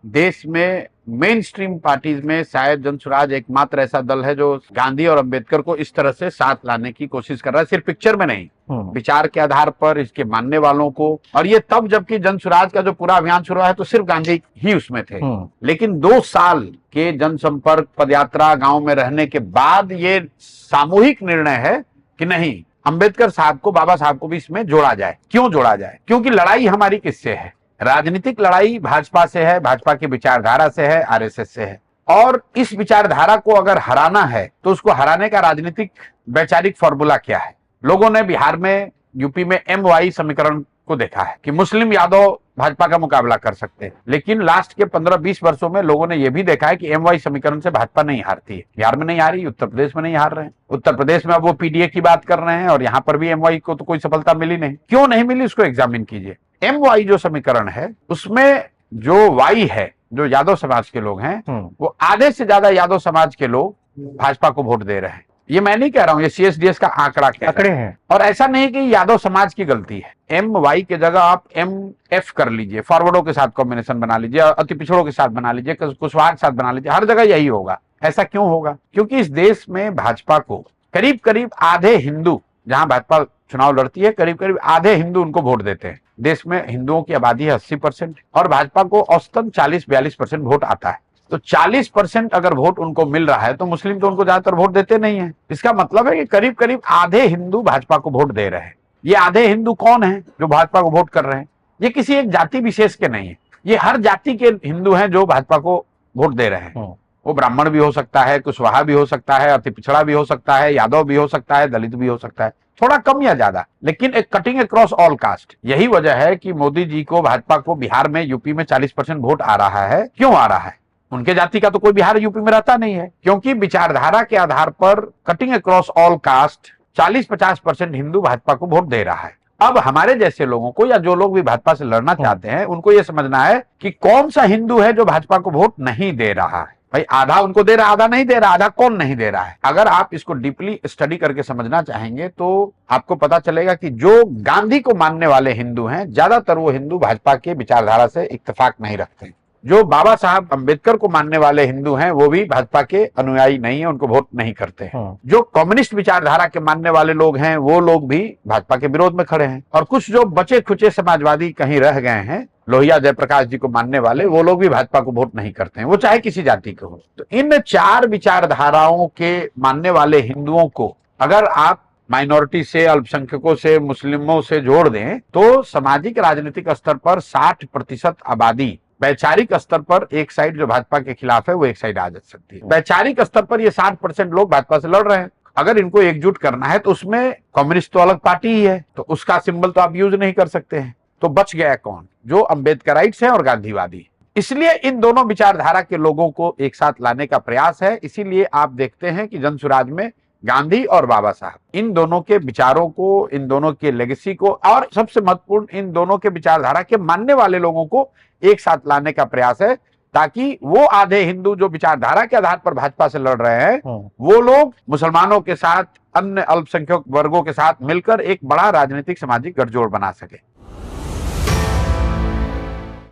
देश में main stream parties में शायद जनसुराज एकमात्र ऐसा दल है जो गांधी और अंबेडकर को इस तरह से साथ लाने की कोशिश कर रहा है, सिर्फ पिक्चर में नहीं, विचार के आधार पर इसके मानने वालों को। और ये तब जबकि जनसुराज का जो पूरा अभियान शुरू हुआ है तो सिर्फ गांधी ही उसमें थे, लेकिन 2 साल के जनसंपर्क पदयात्रा गांव में रहने के बाद ये सामूहिक निर्णय है कि नहीं, अंबेडकर साहब को, बाबा साहब को भी इसमें जोड़ा जाए। क्यों जोड़ा जाए? क्योंकि लड़ाई हमारी किससे है? राजनीतिक लड़ाई भाजपा से है, भाजपा की विचारधारा से है, आरएसएस से है। और इस विचारधारा को अगर हराना है तो उसको हराने का राजनीतिक वैचारिक फॉर्मूला क्या है? लोगों ने बिहार में, यूपी में MY समीकरण को देखा है कि मुस्लिम यादव भाजपा का मुकाबला कर सकते हैं, लेकिन लास्ट के 15-20 वर्षों में लोगों ने यह भी देखा है कि MY समीकरण से भाजपा नहीं हारती है। बिहार में नहीं हारी, उत्तर प्रदेश में नहीं हार रहे हैं। उत्तर प्रदेश में अब वो PDA की बात कर रहे हैं और यहाँ पर भी MY को तो कोई सफलता मिली नहीं। क्यों नहीं मिली, उसको एग्जामिन कीजिए। MY जो समीकरण है उसमें जो Y है, जो यादव समाज के लोग हैं, वो आधे से ज्यादा यादव समाज के लोग भाजपा को वोट दे रहे हैं। ये मैं नहीं कह रहा हूं, ये CSDS का आंकड़े हैं। और ऐसा नहीं कि यादव समाज की गलती है। MY के जगह आप MF कर लीजिए, फॉरवर्डों के साथ कॉम्बिनेशन बना लीजिए, अति पिछड़ों के साथ बना लीजिए, कुशवाहा के साथ बना लीजिए, हर जगह यही होगा। ऐसा क्यों होगा? क्योंकि इस देश में भाजपा को करीब करीब आधे हिंदू, जहां भाजपा चुनाव लड़ती है, करीब करीब आधे हिंदू उनको वोट देते हैं। देश में हिंदुओं की आबादी है 80% और भाजपा को औसतन 40-42% वोट आता है। तो 40% अगर वोट उनको मिल रहा है तो मुस्लिम तो उनको ज्यादातर वोट देते नहीं है। इसका मतलब है कि करीब करीब आधे हिंदू भाजपा को वोट दे रहे हैं। ये आधे हिंदू कौन है जो भाजपा को वोट कर रहे हैं? ये किसी एक जाति विशेष के नहीं है, ये हर जाति के हिंदू हैं जो भाजपा को वोट दे रहे हैं। वो ब्राह्मण भी हो सकता है, कुशवाहा भी हो सकता है, अति पिछड़ा भी हो सकता है, यादव भी हो सकता है, दलित भी हो सकता है, थोड़ा कम या ज्यादा, लेकिन एक कटिंग अक्रॉस ऑल कास्ट। यही वजह है कि मोदी जी को, भाजपा को बिहार में, यूपी में 40% वोट आ रहा है। क्यों आ रहा है? उनके जाति का तो कोई बिहार यूपी में रहता नहीं है, क्योंकि विचारधारा के आधार पर cutting across all cast 40-50% Hindu Bhajpa को वोट दे रहा है। अब हमारे जैसे लोगों को, या जो लोग भी भाजपा से लड़ना चाहते हैं, उनको यह समझना है कि कौन सा हिंदू है जो भाजपा को वोट नहीं दे रहा है। भाई आधा उनको दे रहा, आधा नहीं दे रहा, आधा कौन नहीं दे रहा है? अगर आप इसको डीपली स्टडी करके समझना चाहेंगे तो आपको पता चलेगा कि जो गांधी को मानने वाले हिंदू हैं, ज्यादातर वो हिंदू भाजपा के विचारधारा से इत्तेफाक नहीं रखते। जो बाबा साहब अंबेडकर को मानने वाले हिंदू हैं वो भी भाजपा के अनुयायी नहीं है, उनको वोट नहीं करते हैं। जो कम्युनिस्ट विचारधारा के मानने वाले लोग हैं वो लोग भी भाजपा के विरोध में खड़े हैं। और कुछ जो बचे खुचे समाजवादी कहीं रह गए हैं, लोहिया जयप्रकाश जी को मानने वाले, वो लोग भी भाजपा को वोट नहीं करते हैं, वो चाहे किसी जाति के हो। तो इन 4 विचारधाराओं के मानने वाले हिंदुओं को अगर आप माइनॉरिटी से, अल्पसंख्यकों से, मुस्लिमों से जोड़ दें तो सामाजिक राजनीतिक स्तर पर 60% आबादी वैचारिक स्तर पर एक साइड जो भाजपा के खिलाफ है वो एक साइड आ जा सकती है। वैचारिक स्तर पर ये 60% लोग भाजपा से लड़ रहे हैं। अगर इनको एकजुट करना है तो उसमें कम्युनिस्ट तो अलग पार्टी ही है, तो उसका सिंबल तो आप यूज नहीं कर सकते हैं। तो बच गया कौन? जो अम्बेडकराइट्स हैं और गांधीवादी। इसलिए इन दोनों विचारधारा के लोगों को एक साथ लाने का प्रयास है। इसीलिए आप देखते हैं कि जनसुराज में गांधी और बाबा साहब, इन दोनों के विचारों को, इन दोनों के लेगेसी को, और सबसे महत्वपूर्ण इन दोनों के विचारधारा के मानने वाले लोगों को एक साथ लाने का प्रयास है, ताकि वो आधे हिंदू जो विचारधारा के आधार पर भाजपा से लड़ रहे हैं, वो लोग मुसलमानों के साथ, अन्य अल्पसंख्यक वर्गों के साथ मिलकर एक बड़ा राजनीतिक सामाजिक गठजोड़ बना सके।